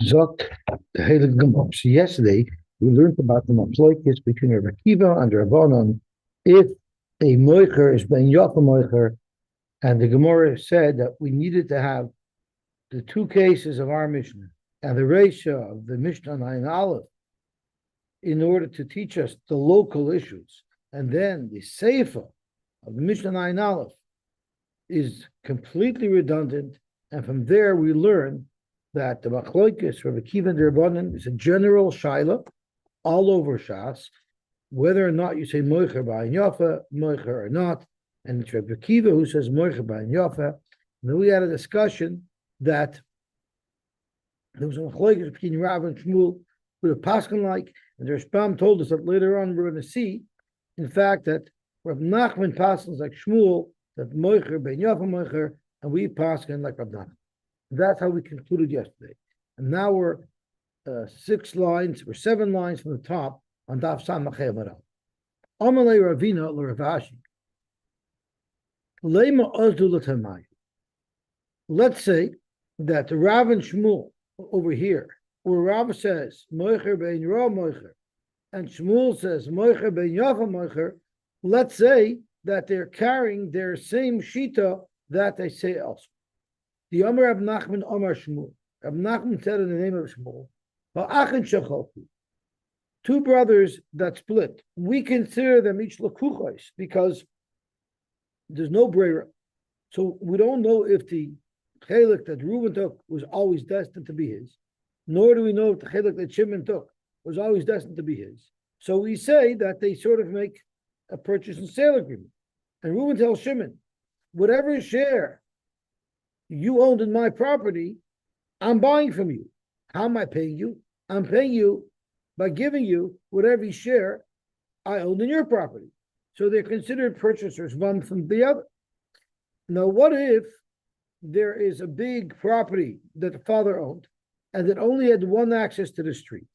Zot, the Heilige Gemara. So yesterday we learned about the machlokes between Rabbi Akiva and Rabbanon if a moicher is ben yafa moicher, and the Gemara said that we needed to have the two cases of our Mishnah and the ratio of the Mishnah and Aleph in order to teach us the local issues, and then the Seifa of the Mishnah and Aleph is completely redundant, and from there we learn that the machlokes Rabbi Akiva and Rabbanan is a general shaila all over Shas, whether or not you say moicher b'ayin yafa, moicher or not, and it's Rabbi Akiva who says moicher b'ayin yafa. And then we had a discussion that there was a machlokes between Rav and Shmuel with a paskin like, and the Rashbam told us that later on we're going to see, in fact, that Rav Nachman paskins like Shmuel, that moicher b'ayin yafa moicher, and we paskin like Rav Nachman. That's how we concluded yesterday. And now we're 7 lines from the top on Daf Sam Machei Maral. Amalei Ravina l'Ravashi. Lema Ozdu l'Tamayu. Let's say that the Rav and Shmuel over here, where Rav says Moicher bein Ra Moicher, and Shmuel says Moicher bein Yafa Moicher, let's say that they're carrying their same shita that they say elsewhere. The Amar Rab Nachman Amar Shmuel. Rab Nachman said in the name of Shmuel, Ha'achin shechoku. Two brothers that split. We consider them each lakuchos because there's no brera. So we don't know if the chelik that Reuben took was always destined to be his, nor do we know if the chelik that Shimon took was always destined to be his. So we say that they sort of make a purchase and sale agreement. And Reuben tells Shimon, whatever share you owned in my property, I'm buying from you. How am I paying you? I'm paying you by giving you whatever share I owned in your property. So they're considered purchasers, one from the other. Now, what if there is a big property that the father owned and that only had one access to the street?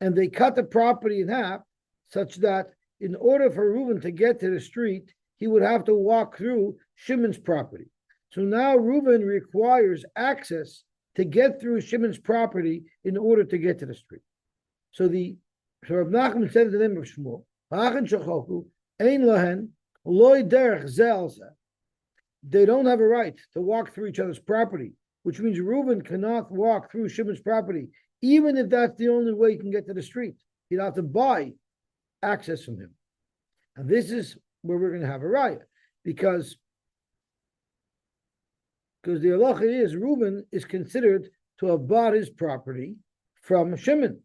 And they cut the property in half such that in order for Reuben to get to the street, he would have to walk through Shimon's property. So now Reuben requires access to get through Shimon's property in order to get to the street. So Rav Nachman said in the name of Shmuel, they don't have a right to walk through each other's property, which means Reuben cannot walk through Shimon's property, even if that's the only way he can get to the street. He'd have to buy access from him. And this is where we're going to have a riot, because the halacha is Reuben is considered to have bought his property from Shimon.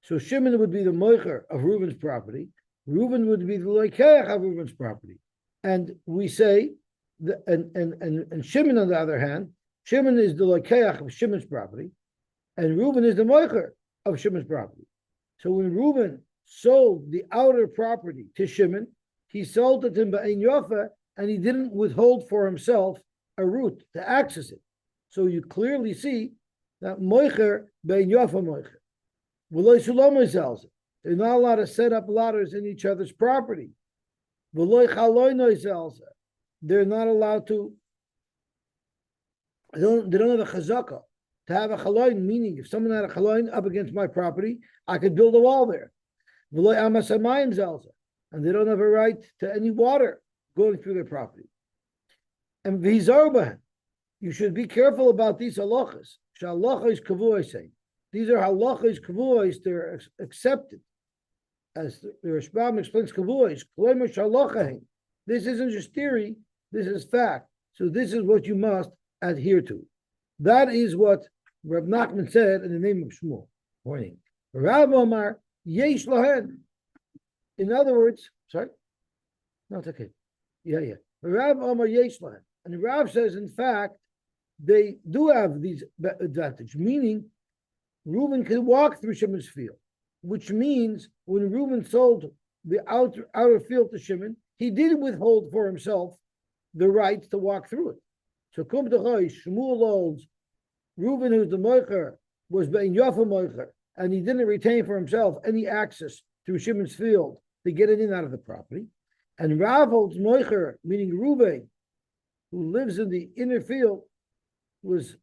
So Shimon would be the moicher of Reuben's property. Reuben would be the loikeach of Reuben's property. And we say, and Shimon on the other hand, Shimon is the loikeach of Shimon's property, and Reuben is the moicher of Shimon's property. So when Reuben sold the outer property to Shimon, he sold it to him b'ayin yafa, and he didn't withhold for himself a route to access it. So you clearly see that moicher bein yafa moicher. They're not allowed to set up ladders in each other's property. They're not allowed to. They don't have a chazaka to have a chaloin, meaning if someone had a chaloin up against my property, I could build a wall there. And they don't have a right to any water going through their property. And v'hizarbahan, you should be careful about these halachas. Shalacha kavuos say these are halachas kavuos; they're accepted, as the Rashbam explains kavuos. Kloimer shalachahin. This isn't just theory; this is fact. So this is what you must adhere to. That is what Rav Nachman said in the name of Shmuel. Morning. Rav Omar yesh lahen. In other words, sorry, no, it's okay. Yeah. Rav Omar yesh lahen. And the Rav says, in fact, they do have these advantages, meaning Reuben can walk through Shimon's field, which means when Reuben sold the outer field to Shimon, he did withhold for himself the right to walk through it. So Kum T'chai, Shmuel holds Reuben, who's the moicher, was bein yafa moicher, and he didn't retain for himself any access through Shimon's field to get in and out of the property. And Rav holds moicher, meaning Reuben, who lives in the inner field, was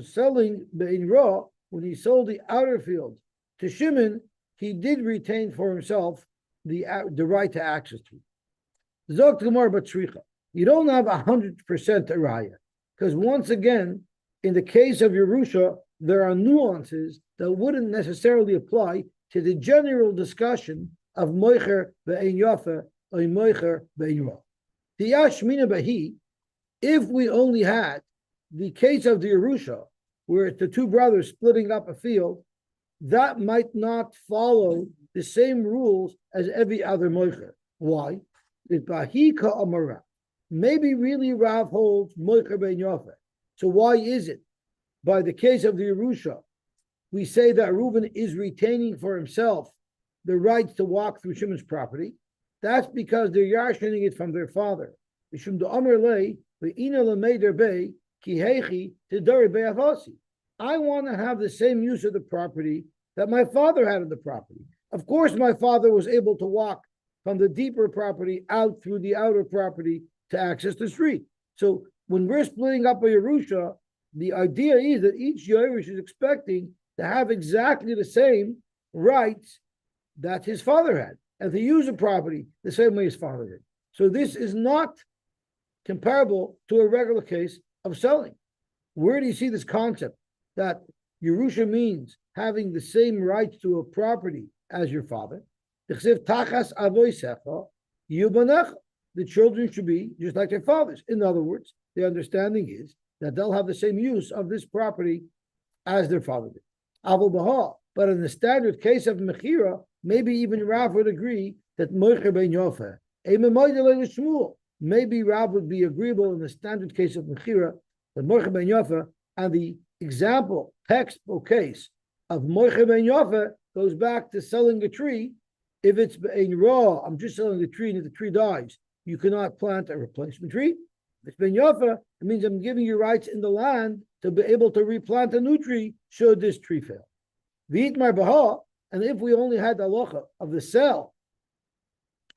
selling bein ra when he sold the outer field to Shimon, he did retain for himself the right to access to it. Zok Gemara Batricha. You don't have 100% araya, because once again, in the case of Yerusha, there are nuances that wouldn't necessarily apply to the general discussion of moicher be'ein yafa or moicher be'ein ra. The Yashmina Bahi, if we only had the case of the Yerusha, where it's the two brothers splitting up a field, that might not follow the same rules as every other moicher. Why? Maybe really Rav holds moicher be'ein yafa. So why is it, by the case of the Yerusha, we say that Reuben is retaining for himself the rights to walk through Shimon's property? That's because they're yarshening it from their father. I want to have the same use of the property that my father had of the property. Of course, my father was able to walk from the deeper property out through the outer property to access the street. So when we're splitting up a Yerusha, the idea is that each Yerush is expecting to have exactly the same rights that his father had, and to use the property the same way his father did. So this is not comparable to a regular case of selling. Where do you see this concept that Yerusha means having the same rights to a property as your father? The children should be just like their fathers. In other words, the understanding is that they'll have the same use of this property as their father did. But in the standard case of Mechira, maybe even Rav would agree that Moicher ben Yofa, maybe Rav would be agreeable in the standard case of Mechira, that Moicher ben Yofa, and the example, textbook case of Moicher ben Yofa goes back to selling a tree. If it's in raw, I'm just selling the tree and if the tree dies, you cannot plant a replacement tree. If it's ben Yofa, it means I'm giving you rights in the land to be able to replant a new tree should this tree fail. V'itmar baha, and if we only had the halacha of the sale,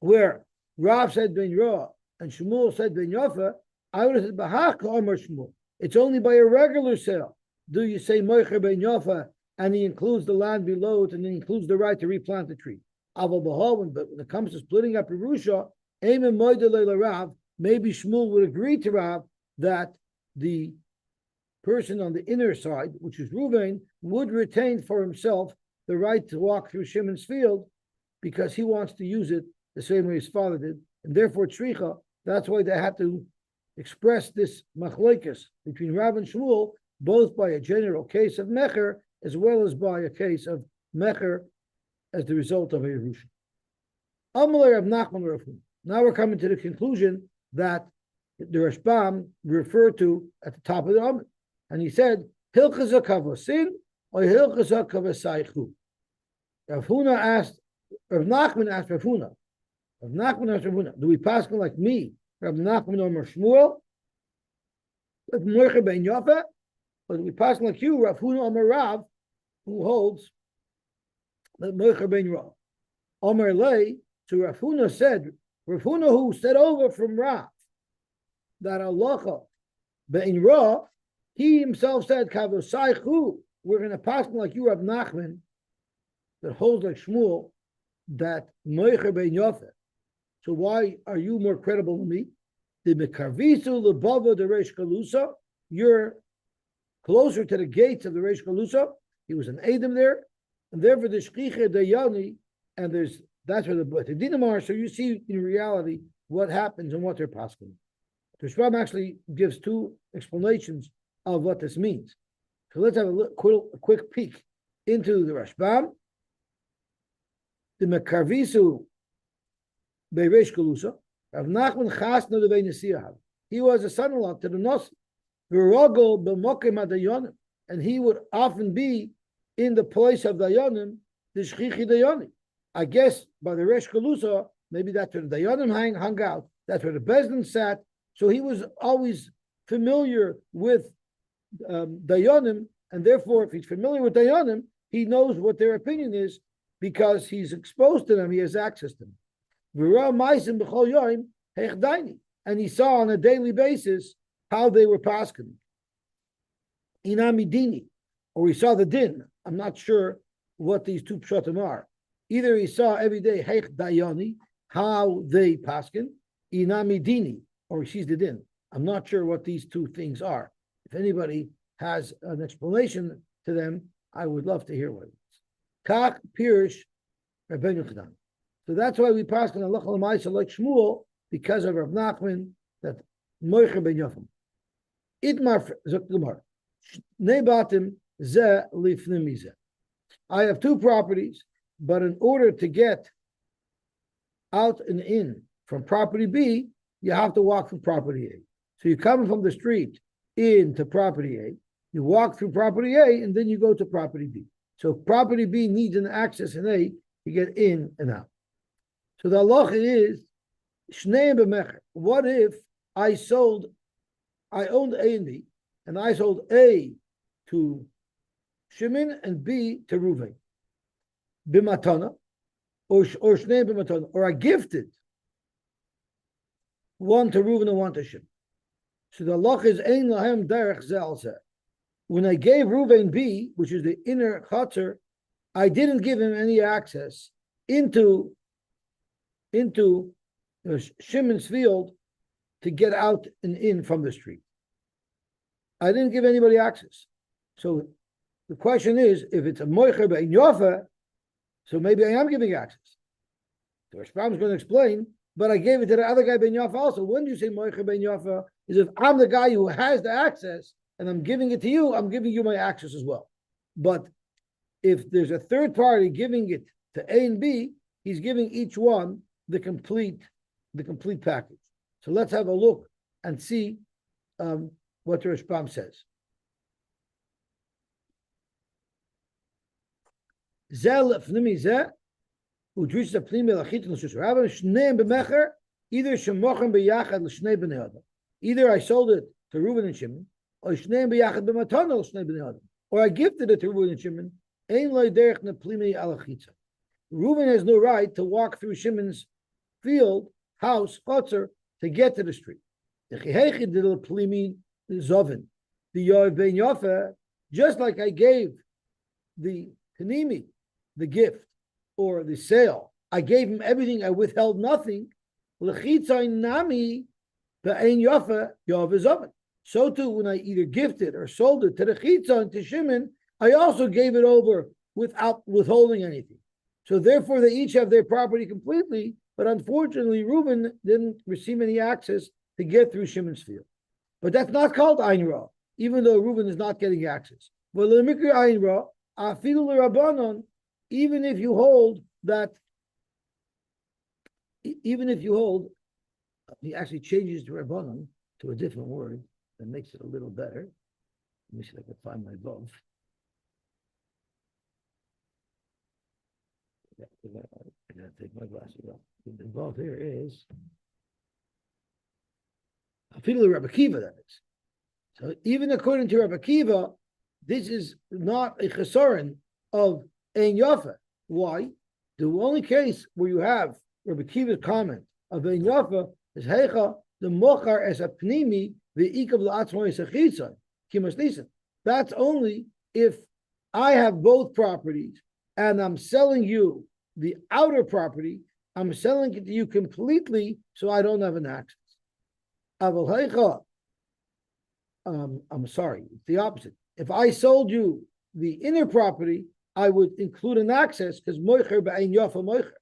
where Rav said ben Ra and Shmuel said ben Yofa, I would have said baha k'amar Shmuel. It's only by a regular sale do you say moicher ben Yofa, and he includes the land below it, and he includes the right to replant the tree. Aval baha, but when it comes to splitting up Yerusha, Eimen moidele Rav, maybe Shmuel would agree to Rav that the person on the inner side, which is Reuven, would retain for himself the right to walk through Shimon's field because he wants to use it the same way his father did. And therefore, Tzricha, that's why they had to express this machlekes between Rav and Shmuel, both by a general case of Mecher, as well as by a case of Mecher as the result of a Yerusha. Amalei Rav Nachman Rav Huna. Now we're coming to the conclusion that the Rashbam referred to at the top of the Amud. And he said, Hilchas HaKavosin or Hilchas HaKavasaychu. Rav Huna asked, Rav Nachman asked Rav Huna, do we pass like me, Rav Nachman or Shmuel, with Moicher ben Yofa, or do we pass like you, Rav Huna or Rav, who holds that Moicher ben Ra? Omer Lei, so Rav Huna said, Rav Huna who said over from Rav, that halacha be'in Ra, he himself said, Kavosaychu, we're going to pass like you, Rav Nachman, that holds like Shmuel, that Moicher ben Yofa. So why are you more credible than me? The Mekarvisu lebava the Reish Kalusa, you're closer to the gates of the Reish Kalusa. He was an Edom there, and therefore the Shchicha Dayani, and that's where the Dinim are. So you see in reality what happens and what they're passing. The Rashbam actually gives two explanations of what this means. So let's have a quick peek into the Rashbam. The Mekarvisu Beiresh Kalusa, Rav Nachman Chasna Levei Nesiyahav. He was a son-in-law to the Nasi. V'rogel b'mokim hadayonim, and he would often be in the place of Dayanim, the Shchichi Dayani. I guess by the Resh Kalusa, maybe that's where the Dayanim hung out. That's where the Bezdin sat. So he was always familiar with Dayanim, and therefore, if he's familiar with Dayanim, he knows what their opinion is because he's exposed to them. He has access to them. And he saw on a daily basis how they were paskin. Inamidini, or he saw the din I'm not sure what these two pshatim are. Either he saw every day Heich Dayani, how they paskin, Inami Dini, or she's the din. I'm not sure what these two things are. If anybody has an explanation to them, I would love to hear what it is. Kach Pirish Rabbeinu Chanan. So that's why we pass on Allah L'Maisa like Shmuel, because of Rav Nachman, that Moicher ben Yofim. Itmar Zok Nebatim Ze Lifnim Ze. I have two properties, but in order to get out and in from property B, you have to walk from property A. So you come from the street into property A, you walk through property A, and then you go to property B. So property B needs an access in A to get in and out. So the halacha is Shnei b'mecher. What if I owned A and B, and I sold A to Shimon and B to Reuven, b'matana, or Shnei b'matana, or I gifted one to Reuven and one to Shimon. So the halacha is ein lahem derech ze al zeh. When I gave Reuven B, which is the inner chutzner, I didn't give him any access into Shimon's field to get out and in from the street. I didn't give anybody access. So the question is, if it's a moicher be'in yofa, so maybe I am giving access. The Rashbam is going to explain, but I gave it to the other guy be'in yofa also. When you say moicher be'in yofa, is if I'm the guy who has the access and I'm giving it to you, I'm giving you my access as well. But if there's a third party giving it to A and B, he's giving each one the complete package. So let's have a look and see what the Rashbam says. Either I sold it to Reuven and Shimon, or I gifted it to Reuven and Shimon. Reuven has no right to walk through Shimon's field, house, chutzner, to get to the street. Just like I gave the Tanimi the gift or the sale, I gave him everything, I withheld nothing. So too, when I either gifted or sold it to the Chitzon, to Shimon, I also gave it over without withholding anything. So therefore, they each have their property completely, but unfortunately, Reuven didn't receive any access to get through Shimon's field. But that's not called Ayin Ra, even though Reuven is not getting access. But L'mikri Ayin Ra, Afilu L'Rabbanon, even if you hold, he actually changes the Rabbanon to a different word that makes it a little better. Let me see if I can find my Bava. I gotta take my glasses off. The Bava here is Afilu Rabbi Kiva, that is. So even according to Rabbi Kiva, this is not a chesaron of Ein Yafa. Why? The only case where you have Rabbi Kiva's comment of Ein Yafa is Heicha, the Mochar as a Pnimi, the Ikav La'atzmo is a Chitzon, Kimas Nisan. That's only if I have both properties and I'm selling you the outer property, I'm selling it to you completely, so I don't have an access. Aval Heicha, I'm sorry, it's the opposite. If I sold you the inner property, I would include an access because moicher ba'ayin yafa moicher.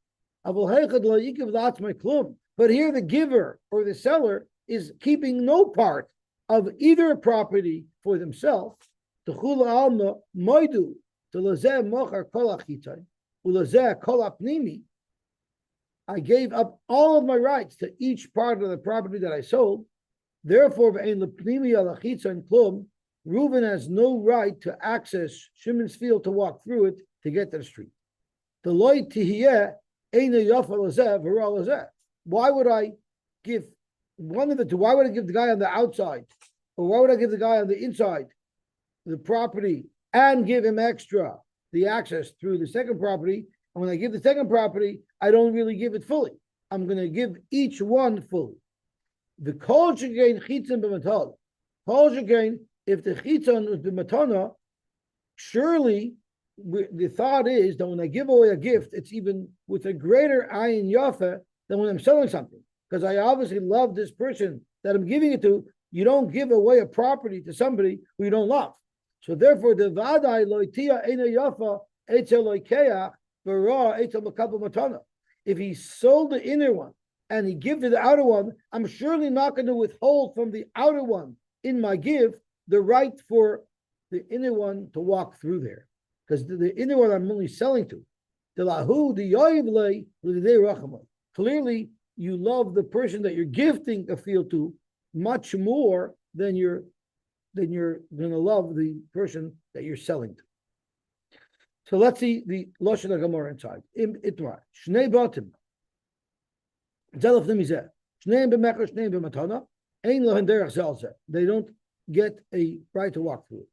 Aval heichad lo yikav la'atzmai klum. But here the giver or the seller is keeping no part of either property for themselves. T'chula alma moidu to lazeh mocher kol achitay ulazeh kol apnimi. I gave up all of my rights to each part of the property that I sold. Therefore, v'ain lepnimi al achitay klum. Reuven has no right to access Shimon's field to walk through it to get to the street. The loy tihiyeh eina yafa lazeh v'ra lazeh. Why would I give one of the two? Why would I give the guy on the outside, or why would I give the guy on the inside the property and give him extra the access through the second property? And when I give the second property, I don't really give it fully. I'm going to give each one fully. The kol shegein chitzon b'matana. Kol shegein, if the chitzon was b'matana, surely the thought is that when I give away a gift, it's even with a greater ayin yafa than when I'm selling something. Because I obviously love this person that I'm giving it to. You don't give away a property to somebody who you don't love. So therefore, the vadai loitia ena yafa etzel loikeach v'ra etzel makabel matana. If he sold the inner one and he gives to the outer one, I'm surely not going to withhold from the outer one in my give the right for the inner one to walk through there. Because the inner one I'm only selling to. Clearly, you love the person that you're gifting a field to much more than you're going to love the person that you're selling to. So let's see the Lashon HaGemara inside. Itmar. Shnei batim. Zelef nemizeh. Shneim b'mecher, shneim b'matana. Ein lohen derech zelzeh. They don't get a right to walk through it.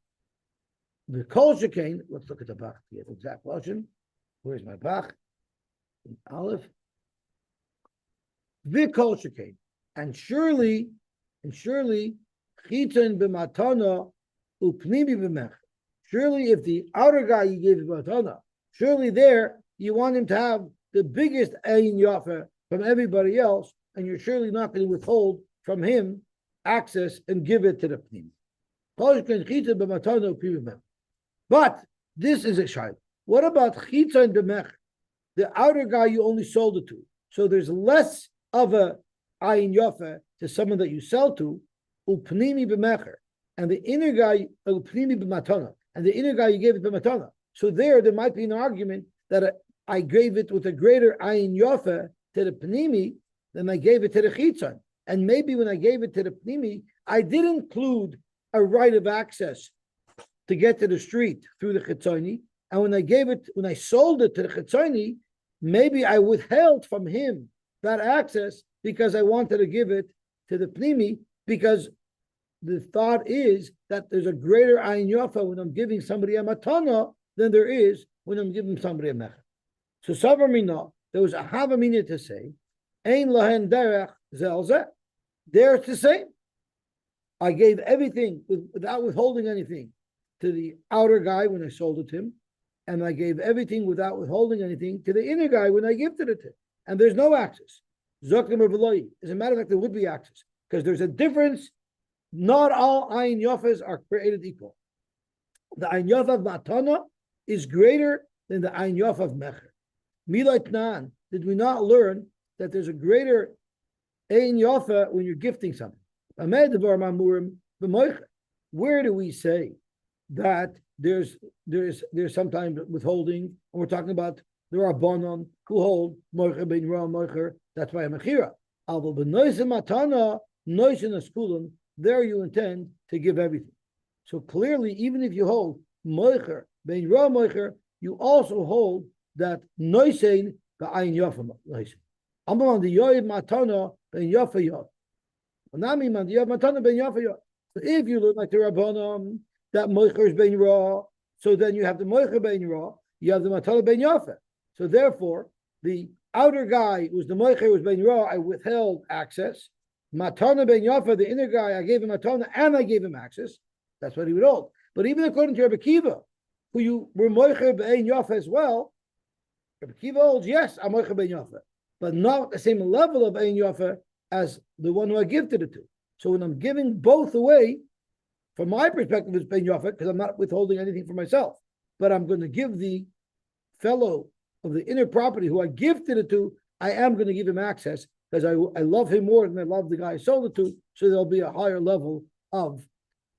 The kol shekain, let's look at the Bach, the exact Lashon. Where's my Bach? Aleph. The kol shekain. And surely, chitzon b'matana upnimi b'mecher. Surely if the outer guy you gave b'matana, surely there you want him to have the biggest ayin yafa from everybody else, and you're surely not going to withhold from him access and give it to the pnim. But this is a shayla. What about chitzon b'mecher? The outer guy you only sold it to, so there's less of a ayin yafa to someone that you sell to, upnimi b'mecher, and the inner guy upnimi b'matana, and the inner guy you gave it b'matana. So there might be an argument that I gave it with a greater ayin yafa to the pnimi than I gave it to the chitzon. And maybe when I gave it to the pnimi, I did include a right of access to get to the street through the chitzoni. And when I sold it to the chitzoni, maybe I withheld from him that access because I wanted to give it to the pnimi, because the thought is that there's a greater ayin yafa when I'm giving somebody a matana than there is when I'm giving somebody a mecher. So savar mina, there was a havamina to say, ein lahen derech zelzeh. There to say, I gave everything without withholding anything to the outer guy when I sold it to him, and I gave everything without withholding anything to the inner guy when I gifted it to him. And there's no access. As a matter of fact, there would be access, because there's a difference. Not all ayin yafas are created equal. The ayin yafa of matana is greater than the ayin yafa of mecher. Milat nan, did we not learn that there's a greater ayin yafa when you're gifting something? Where do we say that there's sometimes withholding, and we're talking about there are bonon who hold moicher ben ra moicher, that's why mechira. Alvo benoise matana noise in a skulun, there you intend to give everything. So clearly, even if you hold moicher ben ra moicher, you also hold that noisein the ayin yafa noisein. Amon the yoy matana ben yafa yod. Nami man the yoy matana ben yafa yod. So if you look like the rabbanon that moicher is ben ra, so then you have the moicher ben ra, you have the matana ben yafa. So therefore, the outer guy was the moicher was ben ra, I withheld access. Matana ben yafa, the inner guy, I gave him matana and I gave him access. That's what he would hold. But even according to Rebbe Kiva, who you were moicher ben yafa as well, Rebbe Kiva holds, yes, I'm moicher ben yafa, but not the same level of ben yafa as the one who I gifted it to. So when I'm giving both away, from my perspective, it's ben yafa because I'm not withholding anything for myself, but I'm going to give the fellow of the inner property who I gifted it to, I am going to give him access because I love him more than I love the guy I sold it to, so there'll be a higher level of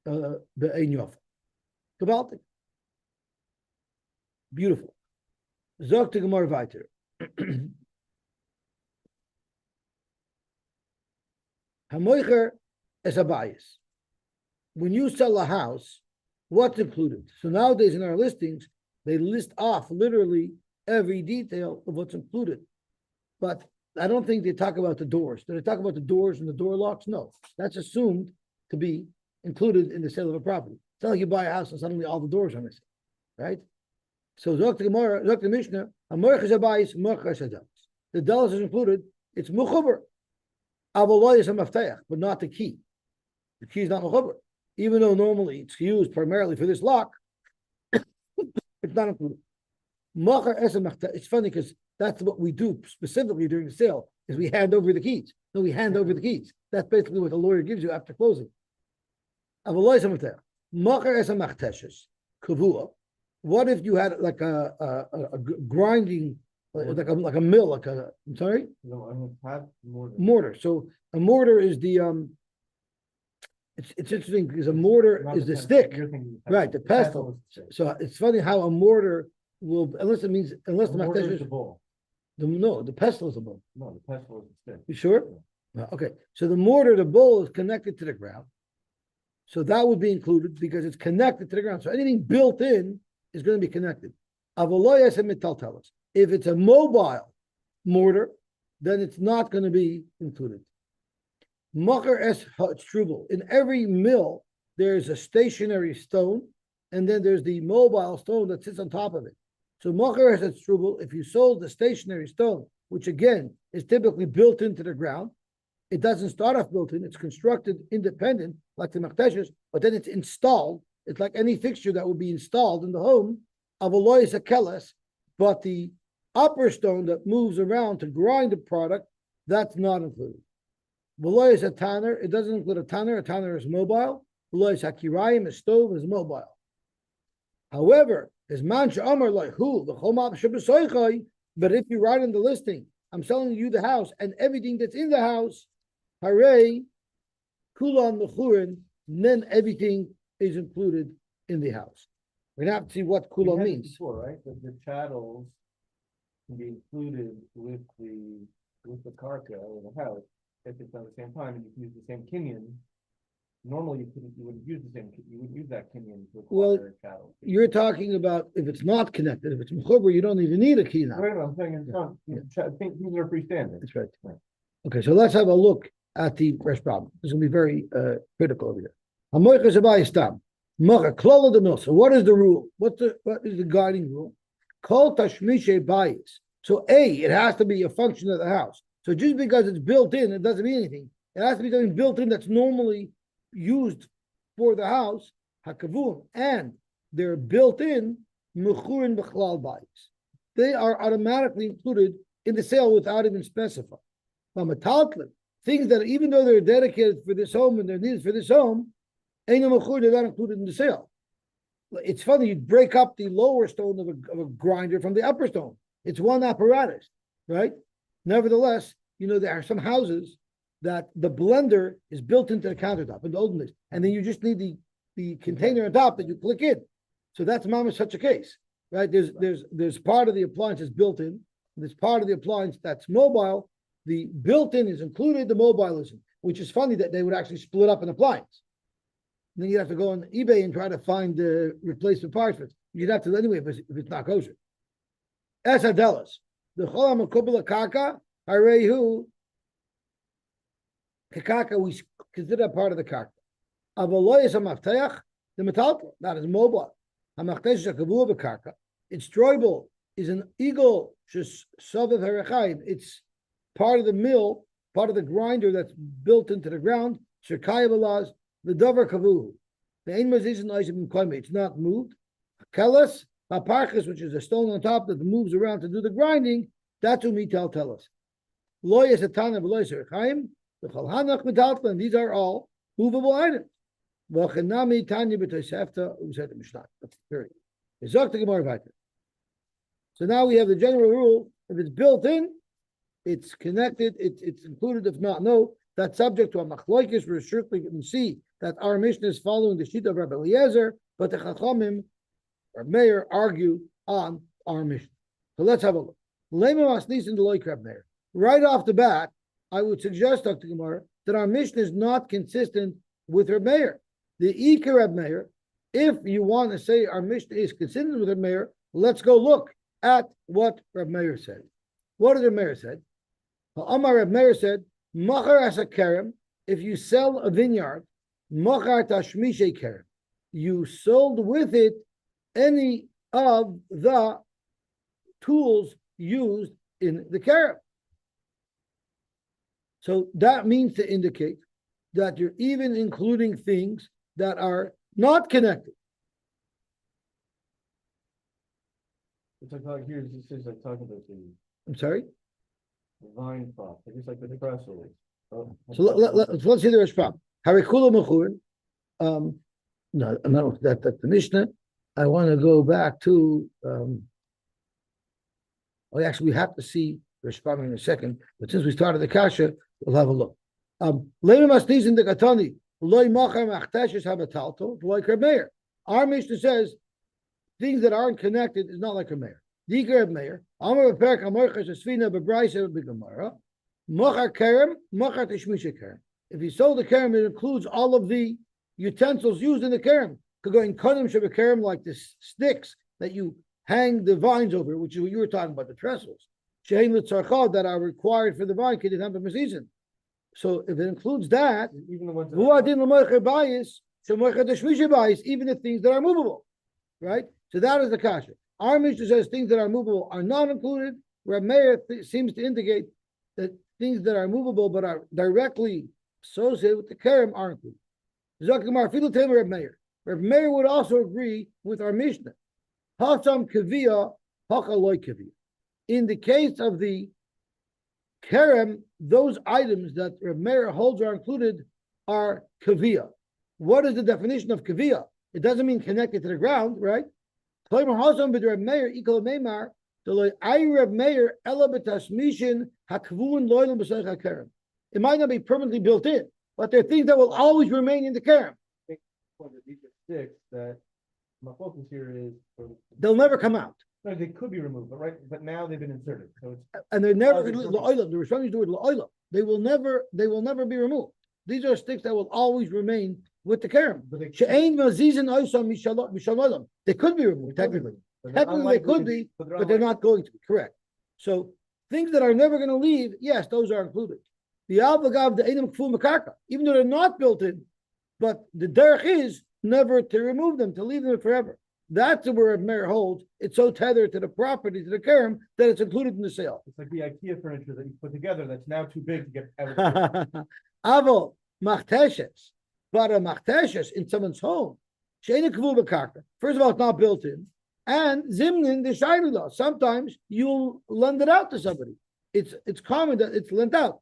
the ein yafa. Gewaltig. Beautiful. Zog to Gemara weiter. Hamoicher is a bias. When you sell a house, what's included? So nowadays in our listings, they list off literally every detail of what's included. But I don't think they talk about the doors. Do they talk about the doors and the door locks? No. That's assumed to be included in the sale of a property. It's not like you buy a house and suddenly all the doors are missing, right? So Zok the Mishnah, the dollars is included, it's muchaber. Avaloi is a maftayach, but not the key. The key is not muchaber. Even though normally it's used primarily for this lock, it's not included. It's funny because that's what we do specifically during the sale, is we hand over the keys. No, we hand over the keys. That's basically what the lawyer gives you after closing. What if you had like a grinding, like a mill, I'm sorry? No, I have Mortar. So a mortar is the it's interesting because a mortar is the stick, right? The pestle. So it's funny how a mortar will, unless the mortar is the bowl. The pestle is the bowl. No, the pestle is the stick. You sure? No, okay. So the mortar, the bowl is connected to the ground. So that would be included because it's connected to the ground. So anything built in is going to be connected. If it's a mobile mortar, then it's not going to be included. In every mill, there's a stationary stone, and then there's the mobile stone that sits on top of it. So if you sold the stationary stone, which again is typically built into the ground, it doesn't start off built in, it's constructed independent, like the Machteshes, but then it's installed. It's like any fixture that would be installed in the home. Avaloy is a keles, but the upper stone that moves around to grind the product, that's not included. Valoy is a tanner, it doesn't include a tanner is mobile. Valoy is hakirayim, a stove is mobile. However, as mancha amar like who the chomab shabasoichai, but if you write in the listing, I'm selling you the house and everything that's in the house, hooray, kulan mechurin, then everything is included in the house. We're gonna have to see what kulan means. Before, right? The chattels can be included with the karka or the house if it's at the same time and you can use the same kinyan. Normally you wouldn't use that kinyan to acquire chattel. You're talking about if it's not connected, if it's mechuber, you don't even need a key now. Right, I'm saying it's not. I think these are freestanding. That's right. Okay, so let's have a look at the first problem. This is going to be very critical over here. So what is the rule? What is the guiding rule? So it has to be a function of the house. So just because it's built in, it doesn't mean anything. It has to be something built in that's normally used for the house, hakavum, and they're built in mechurin b'chlal bayis. They are automatically included in the sale without even specifying. Things that even though they're dedicated for this home and they're needed for this home, they're not included in the sale. It's funny, you break up the lower stone of a grinder from the upper stone. It's one apparatus, right? Nevertheless, there are some houses that the blender is built into the countertop in the olden days, and then you just need the container on top that you click in. So that's such a case, right? There's part of the appliance is built in, there's part of the appliance that's mobile. The built-in is included, the mobile isn't, which is funny that they would actually split up an appliance. And then you'd have to go on eBay and try to find the replacement parts for it. You'd have to anyway if it's not kosher. As Adelas, the cholam kubala kaka harehu kaka, we consider that part of the kaka. Avaloy is a mafteach, the metal that is mobile. A mafteach is a kavua b'kaka. Its drawable is an eagle just sovev harechaim. It's part of the mill, part of the grinder that's built into the ground. Shekaya balaz the dover kavuhu. The ein mazizin oisim koime. It's not moved. Keles haparchas, which is a stone on top that moves around to do the grinding. That's what mital tell us. Loy is a tana v'loy serchaim. The chalhanach metaltla, and these are all movable items. V'chenami tanya b'toisefta u'zet mishnah. That's the period. Zok the gemara vayter. So now we have the general rule: if it's built in, it's connected, it's included. If not, no. That's subject to a machloikis. We're strictly going to see that our Mishnah is following the sheet of Rabbi Eliezer, but the Chachamim or Meir argue on our Mishnah. So let's have a look. Right off the bat, I would suggest, Dr. Gemara, that our Mishnah is not consistent with Rabbi Meir. The Ikar Rabbi Meir, if you want to say our Mishnah is consistent with Rabbi Meir, let's go look at what Rabbi Meir said. What did Rabbi Meir said? Amar Rabbi Meir said, Machar as a kerem, if you sell a vineyard, Machar tashmishe kerem, you sold with it any of the tools used in the kerem. So that means to indicate that you're even including things that are not connected. It's like here's this is like talking about the I'm sorry. vine crop, I guess like the trestles. Oh, So let's see the Rashbam. Harikula Mechur. No, that's the Mishnah. I want to go back to. Actually, we have to see Rashbam in a second. But since we started the kasha, we'll have a look. Lema Masnizin the Katani. Loy Machar Machtashes Habatalto. Like Reb Meir. Our Mishnah says things that aren't connected is not like Reb Meir. Diker Reb Meir. Amar Beperk Amorchas Esvina Bebraisa Begamara. Machar Kerem. Machar Tishmisha Kerem. If he sold the kerem, it includes all of the utensils used in the kerem. Could go in kodim sheba kerem, like the sticks that you hang the vines over, which is what you were talking about, the trestles. Shein l'tzarchad that are required for the vine, season. So if it includes that, Even the ones even the things that are movable, right? So that is the kasha. Our Mishnah says things that are movable are not included. Reb Meir seems to indicate that things that are movable but are directly associated with the kerem are included. Reb Meir. Reb Meir would also agree with our Mishnah. Hacham kavia, hachaloi kavia. In the case of the kerem, those items that Reb Meir holds are included are kavia. What is the definition of kavia? It doesn't mean connected to the ground, right? Reb Meir ikol meimar deloi ay Reb Meir ela b'tashmishin hakvun loylam b'sach hakerem. It might not be permanently built in, but there are things that will always remain in the kerem. these are sticks that my focus here is They'll never come out. no, they could be removed, but now they've been inserted. So it's And they're never they're la'olam. The Rishon used the word la'olam. They will never be removed. These are sticks that will always remain with the kerem. but they, She'ein mazizin oisam mishalom. They could be removed, technically. but they're Technically, they could unlikely- be, but they're not going to be. Correct. So things that are never going to leave, yes, those are included. The avagav, the enim kfu makarka, even though they're not built in, but the derech is never to remove them, to leave them forever. That's where Reb Meir holds. It's so tethered to the property, to the kerem, that it's included in the sale. It's like the IKEA furniture that you put together that's now too big to get out. Avo machteshes, but a machteshes in someone's home. She'enim kfu makarka. First of all, it's not built in. And zimnin the shailula. Sometimes you'll lend it out to somebody. It's common that it's lent out.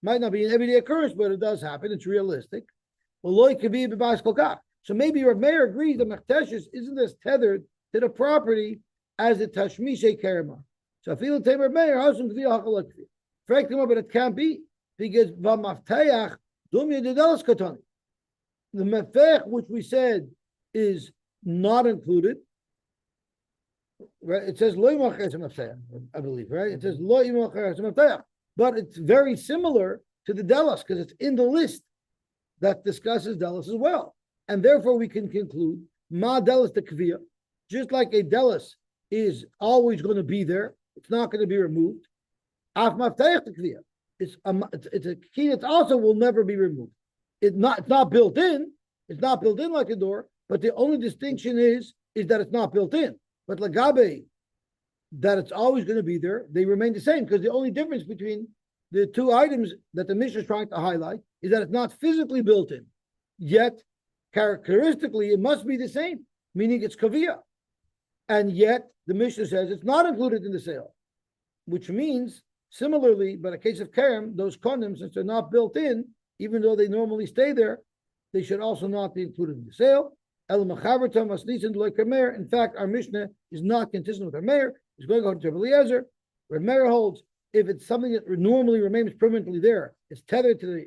Might not be an everyday occurrence, but it does happen. It's realistic. So maybe Reb Meir agrees that Machteshes isn't as tethered to the property as the Tashmishe Kerema. So I feel the Reb Meir, but it can't be because the Mefech, which we said is not included, right? It says I believe, right? It says but it's very similar to the Delos because it's in the list that discusses Delos as well. And therefore we can conclude Ma Delos the Kviya, just like a Delos is always going to be there, it's not going to be removed. Af Mafteach the Kviya. It's a key that also will never be removed. It's not built in, it's not built in like a door, but the only distinction is that it's not built in. But Lagabe, that it's always going to be there, they remain the same because the only difference between the two items that the Mishnah is trying to highlight is that it's not physically built in, yet characteristically it must be the same, meaning it's kaviyah. And yet the Mishnah says it's not included in the sale, which means similarly, but a case of kerem, those condoms, since they're not built in, even though they normally stay there, they should also not be included in the sale. In fact, our Mishnah is not consistent with our Meir. It's going to go to Eliezer. Where Meir holds, if it's something that normally remains permanently there, it's tethered to the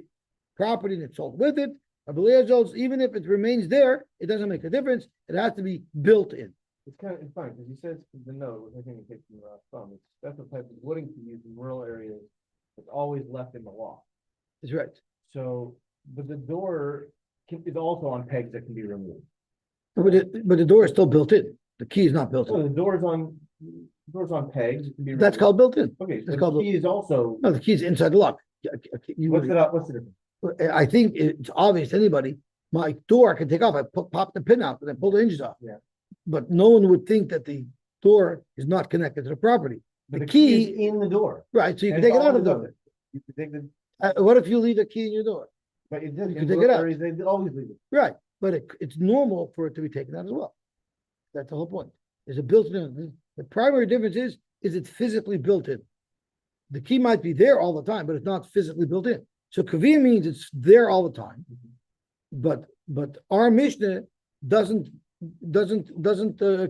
property and it's sold with it. Eliezer holds, even if it remains there, it doesn't make a difference. It has to be built in. It's fine because he says the note, which I think it takes from it's special type of wooding to use in rural areas. It's always left in the loft. That's right. So, but the door is also on pegs that can be removed. But the door is still built in. The key is not built in. Oh, the door's on pegs. It can be That's removed. called built in. Okay, so That's called the key is also. No, the key is inside the lock. What's the difference? I think it's obvious to anybody. My door I can take off. I pop the pin out and then pull the hinges off. Yeah. But no one would think that the door is not connected to the property. But the key is in the door. Right, so you can And take it it's out of the always door. You can take the, What if you leave the key in your door? but it You did. can take it out. They always leave it. Right, but it's normal for it to be taken out as well. That's the whole point. Is it built in? The primary difference is it physically built in? The key might be there all the time, but it's not physically built in. So kaviyah means it's there all the time, but our Mishnah doesn't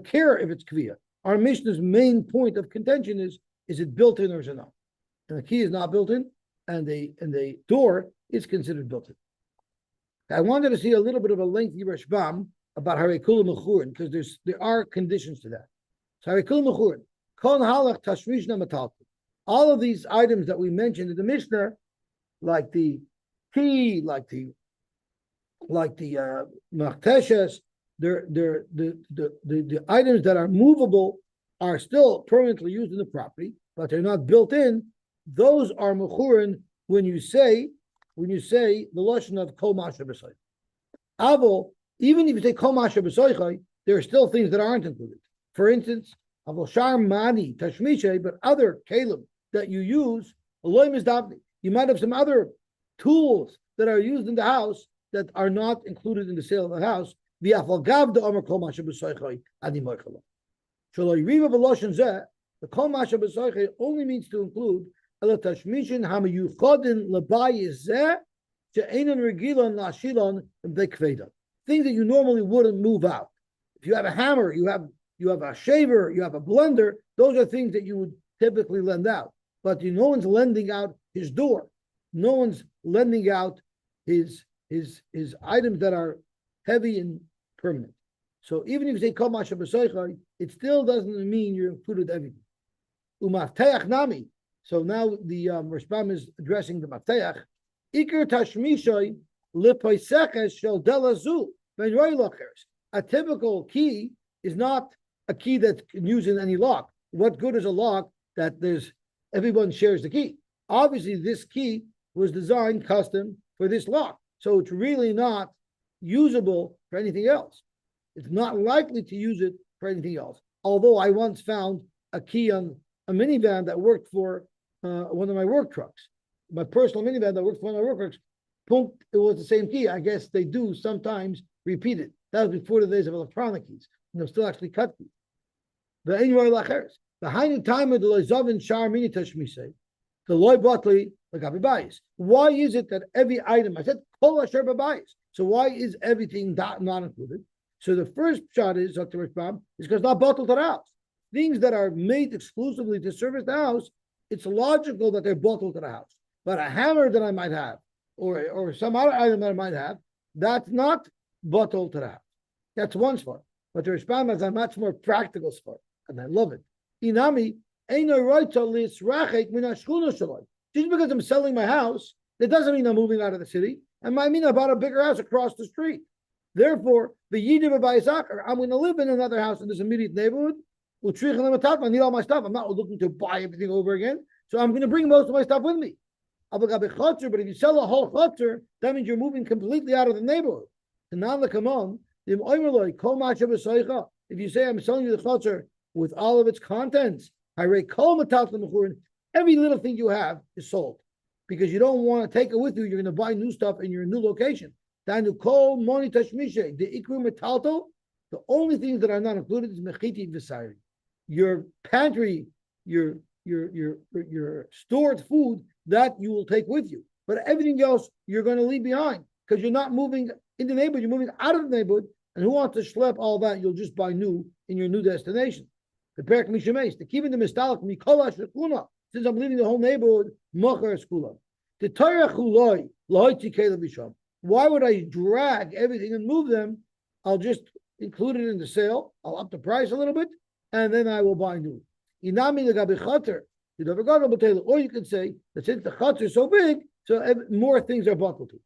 care if it's kaviyah. Our Mishnah's main point of contention is it built in or is it not? And the key is not built in, and the door is considered built in. I wanted to see a little bit of a lengthy Rashbam about Harekul Mechurin, because there are conditions to that. So Harekul Mechurin, Kon Halach Tashmishna Matalti. All of these items that we mentioned in the Mishnah, like the key, like the Machteshes, the items that are movable are still permanently used in the property, but they're not built in. Those are Mechurin when you say the lashon of Kol Masha B'Soich. Avol, even if you say Kol Masha B'Soich, there are still things that aren't included. For instance, Avol Shar Mani Tashmishay, but other Kalim that you use, you might have some other tools that are used in the house that are not included in the sale of the house. The Kol Masha B'Soich only means to include things that you normally wouldn't move out. If you have a hammer, you have a shaver, you have a blender, those are things that you would typically lend out. But no one's lending out his door. No one's lending out his items that are heavy and permanent. So even if you say Kol Masha B'Soich, it still doesn't mean you're included everything. Umaftayach nami. So now the Rashbam is addressing the Maftayach. Iker tashmishay lipoiseches shel delazu ben roilachers. A typical key is not a key that can use in any lock. What good is a lock that everyone shares the key? Obviously, this key was designed custom for this lock, so it's really not usable for anything else. It's not likely to use it for anything else. Although I once found a key on a minivan that worked for one of my work trucks, my personal minivan that worked for one of my work trucks. It was the same key. I guess they do sometimes repeat it. That was before the days of electronic keys, and they'll still actually cut keys. The Hainu time of the Loizavin Shar Mini Tashmisei, the Loy Botli Lagabibayis. Why is it that every item, I said Kol Asher Babayis, so why is everything not included? So the first shot is, Dr. Rishbam, is because not bottled to the house. Things that are made exclusively to service the house, it's logical that they're bottled to the house. But a hammer that I might have, or some other item that I might have, that's not bottled to the house. That's one spot. But the Rishbam has a much more practical spot, and I love it. Inami, just because I'm selling my house, that doesn't mean I'm moving out of the city. And might mean I bought a bigger house across the street. Therefore, the Yidim of Bayisakar, I'm going to live in another house in this immediate neighborhood. I need all my stuff. I'm not looking to buy everything over again. So I'm going to bring most of my stuff with me. But if you sell a whole chutzner, that means you're moving completely out of the neighborhood. If you say I'm selling you the chutzner with all of its contents, every little thing you have is sold. Because you don't want to take it with you, you're going to buy new stuff in your new location. The only things that are not included is mechiti v'sayri. Your pantry, your stored food that you will take with you, but everything else you're going to leave behind because you're not moving in the neighborhood. You're moving out of the neighborhood, and who wants to schlep all that? You'll just buy new in your new destination. The perk mishemes, the keeping the mistalik mikola shekuna. Since I'm leaving the whole neighborhood, mocher skula. The Torah chuloi lohoitzi kela bisham. Why would I drag everything and move them? I'll just include it in the sale. I'll up the price a little bit, and then I will buy new. Inami legabe chater. Or you can say that since the chater is so big, so more things are bottled to.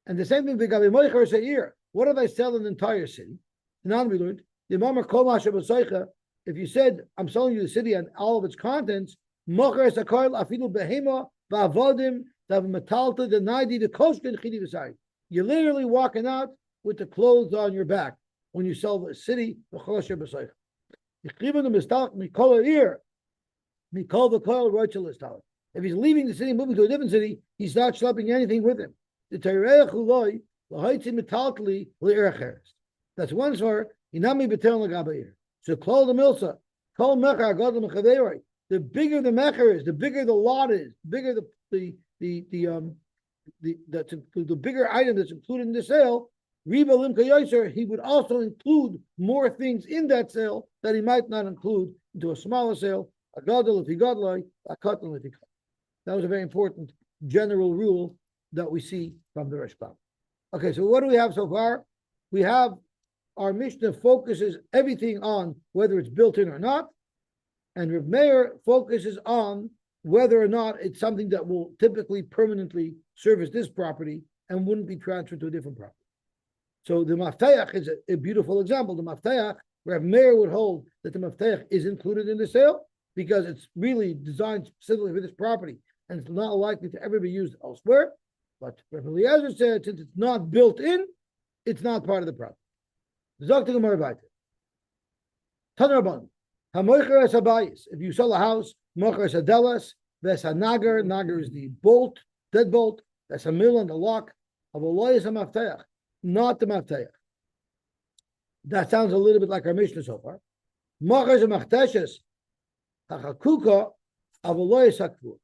And the same thing legabe moicher seir. What if I sell an entire city? Now we learned the mamar kol masha b'soicha. If you said I'm selling you the city and all of its contents, mocher esakoil afilu behema va'avodim metalta the naidi the koshkin chidi v'sai. You're literally walking out with the clothes on your back when you sell the city. If he's leaving the city, moving to a different city, he's not schlepping anything with him. That's one svar. Inami betel lagabayir. So call the milsa, call mecher gadol mechaveroi. The bigger the mecher is, the bigger the lot is, the bigger the bigger item that's included in the sale. Riba limka yoser, he would also include more things in that sale that he might not include into a smaller sale. A gadol if he gadloi, a katan if he katan. That was a very important general rule that we see from the Rashbam. Okay, so what do we have so far? We have our Mishnah focuses everything on whether it's built in or not, and Reb Meir focuses on whether or not it's something that will typically permanently service this property and wouldn't be transferred to a different property. So the Mafteach is a beautiful example. The Mafteach, Reb Meir would hold that the Mafteach is included in the sale because it's really designed specifically for this property and it's not likely to ever be used elsewhere. But Rabbi Eliezer said, since it's not built in, it's not part of the property. Zok Gemara weiter. Taner Rabbanan. Hamoicher es habayis. If you sell a house, mocher es hadelas, ves hanager. Nager is the bolt, deadbolt. Ves hamil on the lock. Avoloy is a mafteach, not the mafteach. That sounds a little bit like our Mishnah so far. Mocher es a machteshes. Hachakuka avoloy is hakvur.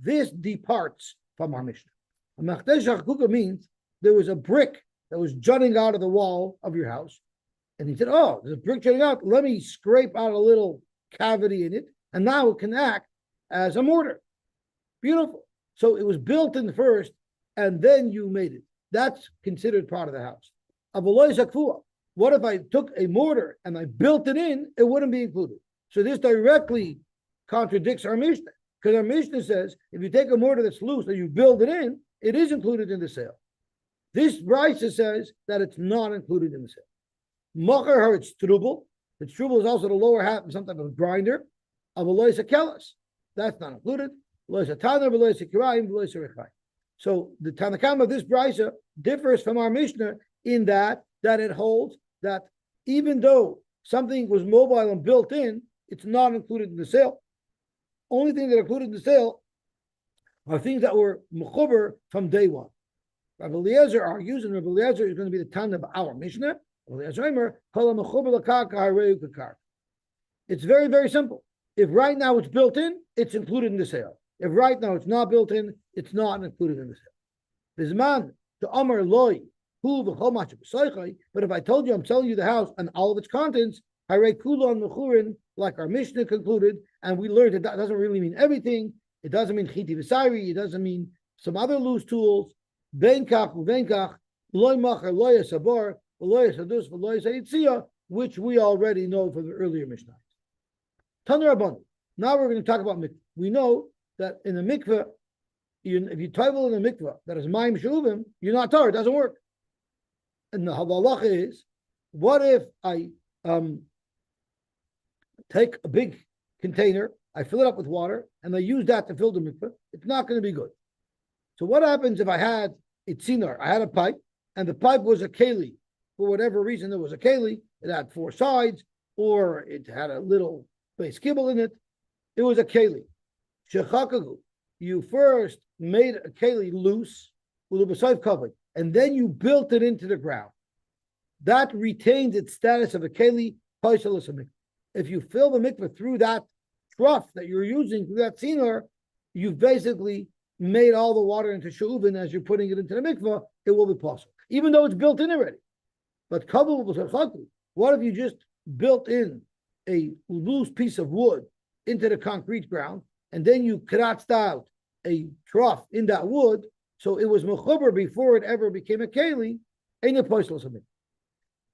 This departs from our Mishnah. A machtesh hachakuka means there was a brick that was jutting out of the wall of your house. And he said, oh, there's a brick jutting out. Let me scrape out a little cavity in it. And now it can act as a mortar. Beautiful. So it was built in first, and then you made it. That's considered part of the house. What if I took a mortar and I built it in? It wouldn't be included. So this directly contradicts our Mishnah. Because our Mishnah says, if you take a mortar that's loose and you build it in, it is included in the sale. This Brisa says that it's not included in the sale. Mocher her it's trubel. The trubel is also the lower half of some type of grinder. Avalois kelas. That's not included. So the Tanakam of this Brisa differs from our Mishnah in that it holds that even though something was mobile and built in, it's not included in the sale. Only thing that are included in the sale are things that were mechuber from day one. Rabbi Eliezer argues, and Rabbi Eliezer is going to be the Tan of our Mishnah. It's very, very simple. If right now it's built in, it's included in the sale. If right now it's not built in, it's not included in the sale. Bizman to Amar loy hu v'chol ma'aseh. But if I told you I'm selling you the house and all of its contents, harei kulon mechurin, like our Mishnah concluded, and we learned that doesn't really mean everything. It doesn't mean chiti v'sari. It doesn't mean some other loose tools. Ben kach uven kach loy macher loy sabar loy sadus loy sayitzia, which we already know from the earlier Mishnah. Taner Rabbanan. Now we're going to talk about mikveh. We know that in a mikveh, if you travel in a mikveh that is mayim she'uvim, you're not tar. It doesn't work. And the halacha is, what if I take a big container, I fill it up with water, and I use that to fill the mikveh? It's not going to be good. So what happens if I had a tzinar, I had a pipe, and the pipe was a keli? For whatever reason, there was a keli. It had four sides, or it had a little base kibble in it. It was a keli. Shechakagu. You first made a keli loose with a beside covered, and then you built it into the ground. That retains its status of a keli. If you fill the mikveh through that trough that you're using, through that tzinar, you've basically made all the water into she'uvin as you're putting it into the mikveh. It will be possible, even though it's built in already. But what if you just built in a loose piece of wood into the concrete ground, and then you kratzed out a trough in that wood, so it was mechuber before it ever became a keli?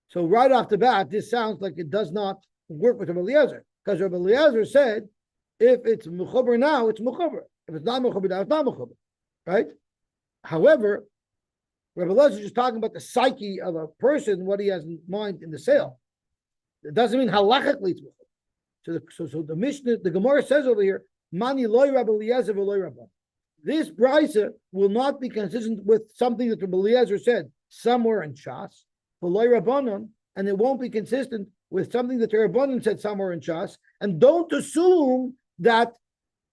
So right off the bat, this sounds like it does not work with Rabbi Eliezer, because Rabbi Eliezer said, if it's mechuber now, it's mechuber. If it's not mechuber now, it's not mechuber, right? However, Rabbi Eliezer is just talking about the psyche of a person, what he has in mind in the sale. It doesn't mean halachically it's mechuber. So the Mishnah, the Gemara says over here, Mani loy Rabbi Eliezer v'loy Rabban. This brisa will not be consistent with something that Rabbi Eliezer said somewhere in Shas, v'loy Rabbanon, and it won't be consistent with something that the Rabbanon said somewhere in Shas. And don't assume that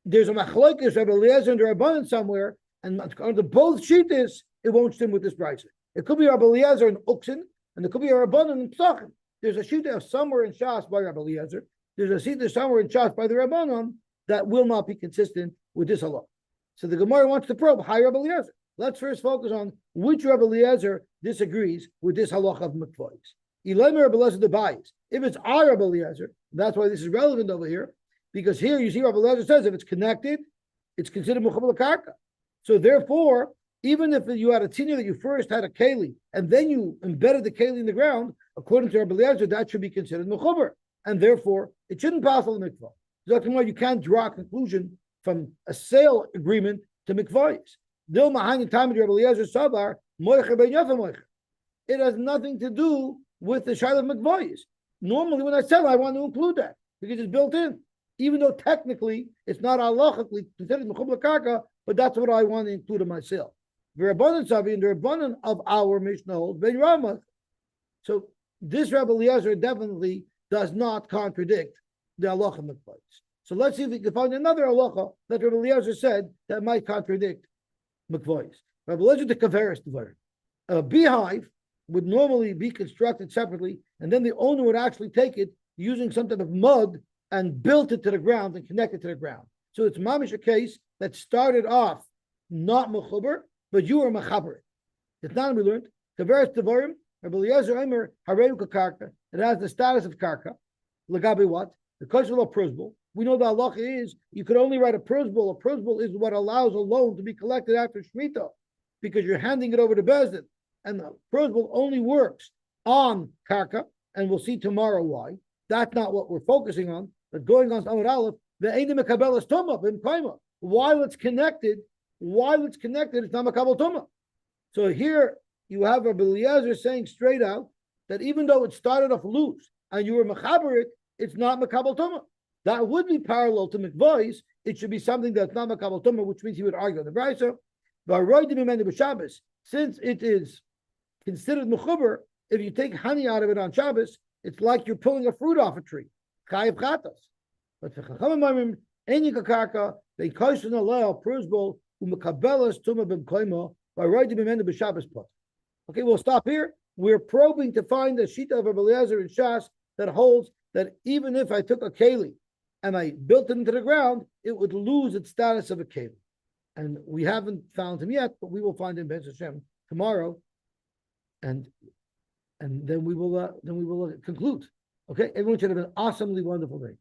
there's a machlokes Rabbi Eliezer and the Rabbanon somewhere, and under both shittas, it won't stem with this brisa. It could be Rabbi Eliezer and Uksin, and it could be a Rabbanon and Psachim. there's a shita somewhere in Shas by Rabbi Eliezer. There's a shita somewhere in Shas by the Rabbanon that will not be consistent with this halach. So the Gemara wants to probe high Rabbi Eliezer. Let's first focus on which Rabbi Eliezer disagrees with this halach of mikvahs. Ilay Rabbi Eliezer the bias. If it's our Rabbi Eliezer, that's why this is relevant over here, because here you see Rabbi Eliezer says if it's connected, it's considered mechabel karka. So therefore, even if you had a tinya that you first had a keli and then you embedded the keli in the ground, according to Rabbi Eliezer, that should be considered mechuber, and therefore it shouldn't pass on the mikvah. That's why you can't draw a conclusion from a sale agreement to mikvahs. It has nothing to do with the shayla of mikvahs. Normally, when I sell, I want to include that because it's built in, even though technically it's not halachically considered mechubla karka, but that's what I want to include in my sale. The abundance of the abundance of our Mishnah holds ben Ramah. So this Rabbi Eliezer definitely does not contradict the halacha mikvahs. So let's see if we can find another halacha that Rabbi Eliezer said that might contradict mikvahs. Rabbi Eliezer the kaveris devar. A beehive would normally be constructed separately, and then the owner would actually take it using some type of mud and built it to the ground and connect it to the ground. So it's mamish a case that started off not mechuber, but you were mechaber. It's not we learned. Kaveris devarim. Rabbi Eliezer Omer hareu karka. It has the status of karka. Lagabi what? The kosher of prosbul. We know the halacha is you could only write a prosbul. A prosbul is what allows a loan to be collected after shmita, because you're handing it over to Bezdin. And the prosbul only works on karka, and we'll see tomorrow why. That's not what we're focusing on. But going on Amud Aleph, the einim mekabelas tuma b'mkaima. While it's connected, it's not makabel tuma. So here you have Rabbi Eliezer saying straight out that even though it started off loose and you were mechaber it, it's not makabel tuma. That would be parallel to mikvahs. It should be something that's not makabel tuma, which means he would argue on the brayso. Since it is considered mechuber, if you take honey out of it on Shabbos, it's like you're pulling a fruit off a tree. Chayiv chatas. But for chachamim, any kakarka, they kosher allow prosbol umekabelas tuma b'mkoima by roidim b'menu b'Shabbos pot. Okay, we'll stop here. We're probing to find a shita of Rabbi Eliezer in Shas that holds that even if I took a keli and I built it into the ground, it would lose its status of a keli. And we haven't found him yet, but we will find him Bez Hashem tomorrow, and then we will conclude. Okay, everyone should have an awesomely wonderful day.